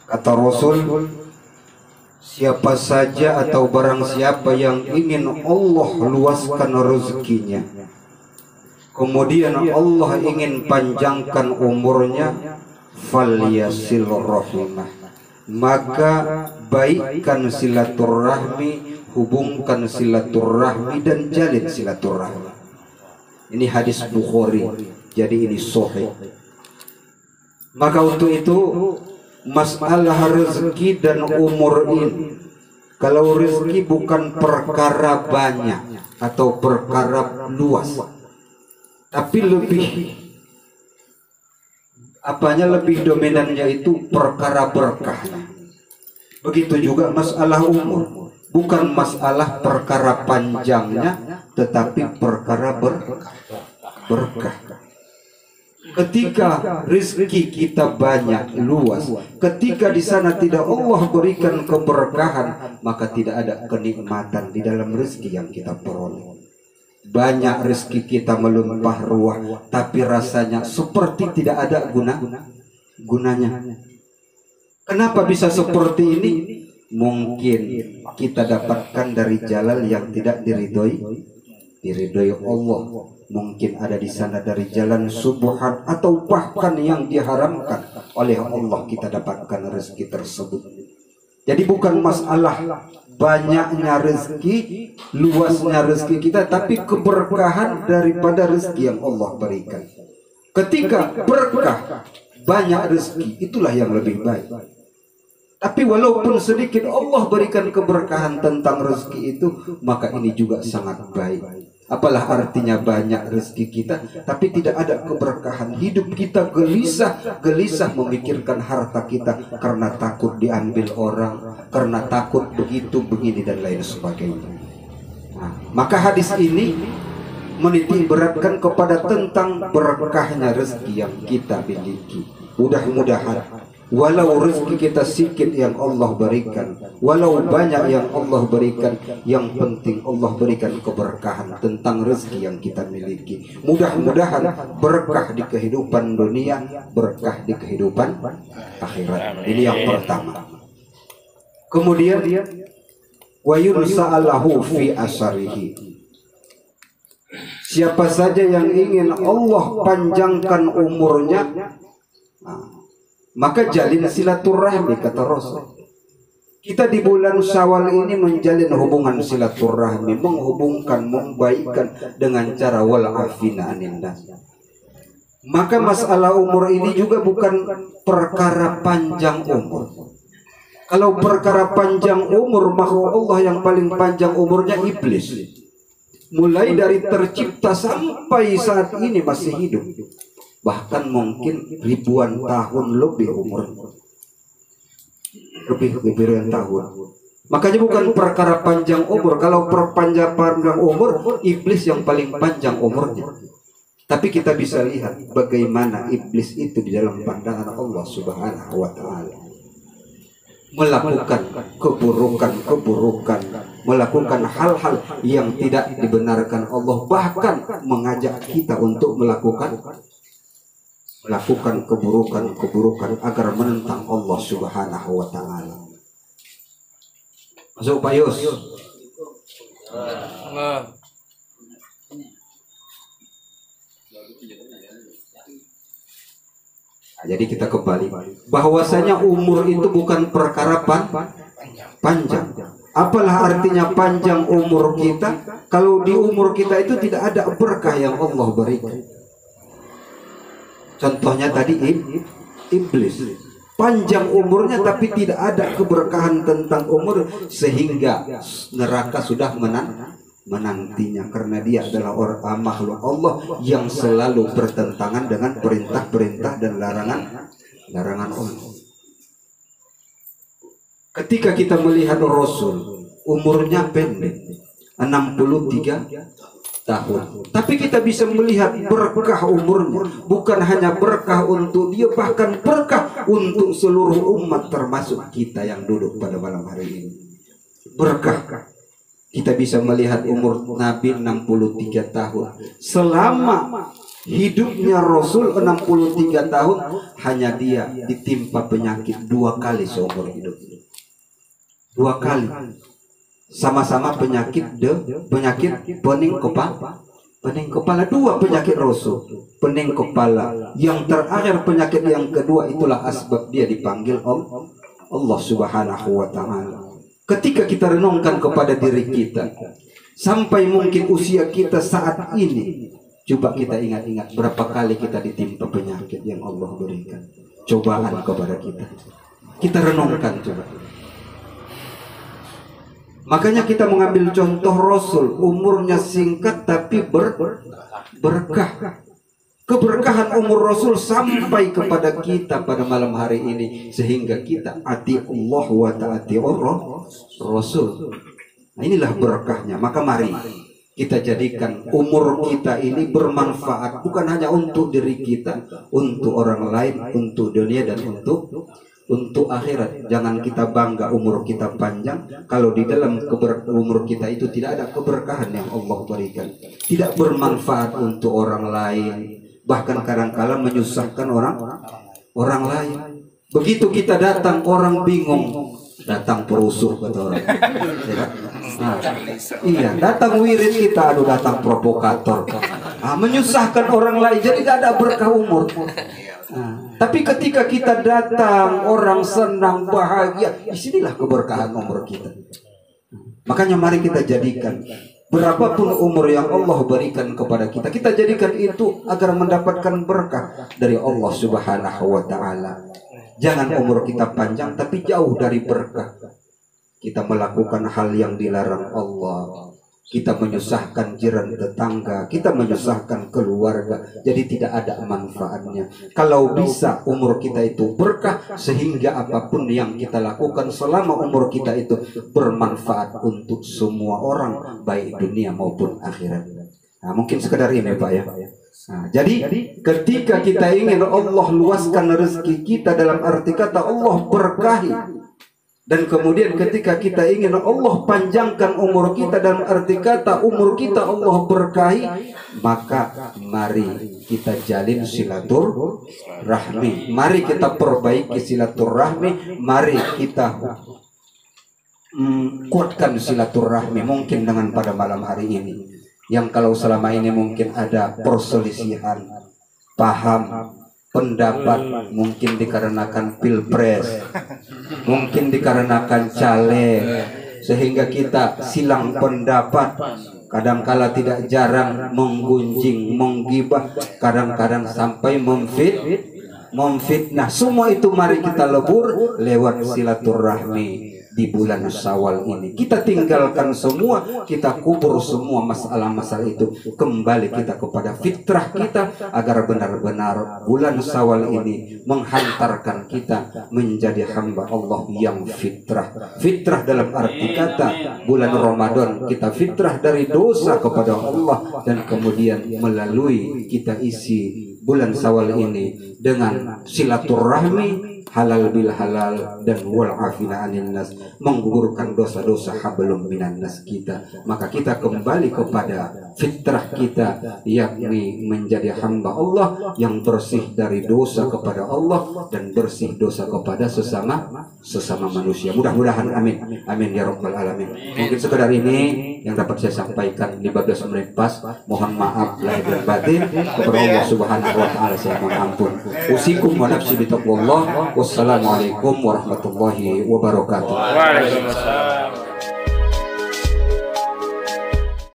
Kata Rasul, siapa saja atau barang siapa yang ingin Allah luaskan rezekinya, kemudian Allah ingin panjangkan umurnya, falyasil rahimah, maka baikkan silaturahmi, hubungkan silaturahmi dan jalin silaturahmi. Ini hadis Bukhari, jadi ini sahih. Maka untuk itu masalah rezeki dan umur ini, kalau rezeki bukan perkara banyak atau perkara luas, tapi lebih lebih dominannya itu perkara berkah. Begitu juga masalah umur, bukan masalah perkara panjangnya, tetapi perkara berkah. Ketika rezeki kita banyak luas, ketika di sana tidak Allah berikan keberkahan, maka tidak ada kenikmatan di dalam rezeki yang kita peroleh. Banyak rezeki kita melimpah ruah, tapi rasanya seperti tidak ada gunanya. Kenapa bisa seperti ini? Mungkin kita dapatkan dari jalan yang tidak diridhoi Allah. Mungkin ada di sana dari jalan subhat atau bahkan yang diharamkan oleh Allah, kita dapatkan rezeki tersebut. Jadi bukan masalah banyaknya rezeki, luasnya rezeki kita, tapi keberkahan daripada rezeki yang Allah berikan. Ketika berkah, banyak rezeki, itulah yang lebih baik. Tapi walaupun sedikit Allah berikan keberkahan tentang rezeki itu, maka ini juga sangat baik. Apalah artinya banyak rezeki kita, tapi tidak ada keberkahan. Hidup kita gelisah memikirkan harta kita karena takut diambil orang, karena takut begitu, begini dan lain sebagainya. Nah, maka hadis ini menitik beratkan kepada tentang berkahnya rezeki yang kita miliki. Mudah-mudahan walau rezeki kita sedikit yang Allah berikan, walau banyak yang Allah berikan, yang penting Allah berikan keberkahan tentang rezeki yang kita miliki. Mudah-mudahan berkah di kehidupan dunia, berkah di kehidupan akhirat. Ini yang pertama. Kemudian wa yursa'alahu fi asarihi. Siapa saja yang ingin Allah panjangkan umurnya, maka jalin silaturahmi, kata Rasul. Kita di bulan Syawal ini menjalin hubungan silaturahmi, menghubungkan, membaikkan dengan cara wal afina anin nas. Maka masalah umur ini juga bukan perkara panjang umur. Kalau perkara panjang umur, maka Allah yang paling panjang umurnya iblis. Mulai dari tercipta sampai saat ini masih hidup. Bahkan mungkin ribuan tahun lebih umur, ribuan tahun. Makanya bukan perkara panjang umur. Kalau perpanjang umur, iblis yang paling panjang umurnya. Tapi kita bisa lihat bagaimana iblis itu di dalam pandangan Allah Subhanahu wa Ta'ala, melakukan keburukan, melakukan hal-hal yang tidak dibenarkan Allah, bahkan mengajak kita untuk melakukan keburukan agar menentang Allah Subhanahu wa Ta'ala. Masuk Pak Yus. Nah, jadi kita kembali bahwasanya umur itu bukan perkara panjang. Apalah artinya panjang umur kita kalau di umur kita itu tidak ada berkah yang Allah berikan. Contohnya tadi iblis, panjang umurnya tapi tidak ada keberkahan tentang umur, sehingga neraka sudah menantinya, karena dia adalah orang makhluk Allah yang selalu bertentangan dengan perintah-perintah dan larangan Allah. Ketika kita melihat Rasul, umurnya pendek, 63 tahun. Tapi kita bisa melihat berkah umurnya, bukan hanya berkah untuk dia, bahkan berkah untuk seluruh umat, termasuk kita yang duduk pada malam hari ini. Berkah. Kita bisa melihat umur Nabi 63 tahun. Selama Hidupnya Rasul 63 tahun, hanya dia ditimpa penyakit 2 kali seumur hidup. 2 kali. Sama-sama penyakit pening kepala, 2 penyakit Rasul. Pening kepala. Yang terakhir penyakit yang kedua, itulah asbab dia dipanggil Allah Subhanahu wa ta'ala. Ketika kita renungkan kepada diri kita, sampai mungkin usia kita saat ini, coba kita ingat-ingat berapa kali kita ditimpa penyakit yang Allah berikan, cobaan kepada kita. Kita renungkan coba. Makanya kita mengambil contoh Rasul, umurnya singkat tapi berkah. Keberkahan umur Rasul sampai kepada kita pada malam hari ini, sehingga kita ati Allah wa ta'ati Rasul. Nah, inilah berkahnya. Maka mari kita jadikan umur kita ini bermanfaat, bukan hanya untuk diri kita, untuk orang lain, untuk dunia, dan untuk akhirat. Jangan kita bangga umur kita panjang kalau di dalam umur kita itu tidak ada keberkahan yang Allah berikan, tidak bermanfaat untuk orang lain, bahkan kadang-kala menyusahkan orang lain. Begitu kita datang, orang bingung, datang perusuh kata orang. Nah, iya, datang wirid kita, aduh datang provokator, menyusahkan orang lain, jadi tidak ada berkah umur. Tapi ketika kita datang, orang senang, bahagia, disinilah keberkahan umur kita. Makanya mari kita jadikan berapapun umur yang Allah berikan kepada kita, kita jadikan itu agar mendapatkan berkah dari Allah Subhanahu wa ta'ala. Jangan umur kita panjang tapi jauh dari berkah. Kita melakukan hal yang dilarang Allah, kita menyusahkan jiran tetangga, kita menyusahkan keluarga, jadi tidak ada manfaatnya. Kalau bisa umur kita itu berkah, sehingga apapun yang kita lakukan selama umur kita itu bermanfaat untuk semua orang, baik dunia maupun akhirat. Nah, mungkin sekedar ini Pak ya. Nah, jadi ketika kita ingin Allah luaskan rezeki kita, dalam arti kata Allah berkahi, dan kemudian ketika kita ingin Allah panjangkan umur kita, dalam arti kata umur kita Allah berkahi, maka mari kita jalin silaturahmi, mari kita perbaiki silaturahmi, mari kita kuatkan silaturahmi. Mungkin dengan pada malam hari ini, yang kalau selama ini mungkin ada perselisihan paham, pendapat, mungkin dikarenakan pilpres, mungkin dikarenakan caleg, sehingga kita silang pendapat, kadangkala tidak jarang menggunjing, menggibah, kadang-kadang sampai memfitnah. Semua itu mari kita lebur lewat silaturahmi di bulan Syawal ini. Kita tinggalkan semua, kita kubur semua masalah-masalah itu, kembali kita kepada fitrah kita, agar benar-benar bulan Syawal ini menghantarkan kita menjadi hamba Allah yang fitrah. Fitrah dalam arti kata bulan Ramadan kita fitrah dari dosa kepada Allah, dan kemudian melalui kita isi bulan Syawal ini dengan silaturahmi, halal bil halal, dan wal afina anin nas, menggugurkan dosa-dosa hablum minan nas kita. Maka kita kembali kepada fitrah kita, yakni menjadi hamba Allah yang bersih dari dosa kepada Allah dan bersih dosa kepada sesama manusia. Mudah-mudahan, amin amin ya rabbal alamin. Mungkin sekedar ini yang dapat saya sampaikan, 15 menit pas. Mohon maaf lahir dan batin, kepada Allah Subhanahu wa ta'ala saya mohon ampun. Usikum wa nafsi bitaqwallah. Wassalamualaikum warahmatullahi wabarakatuh.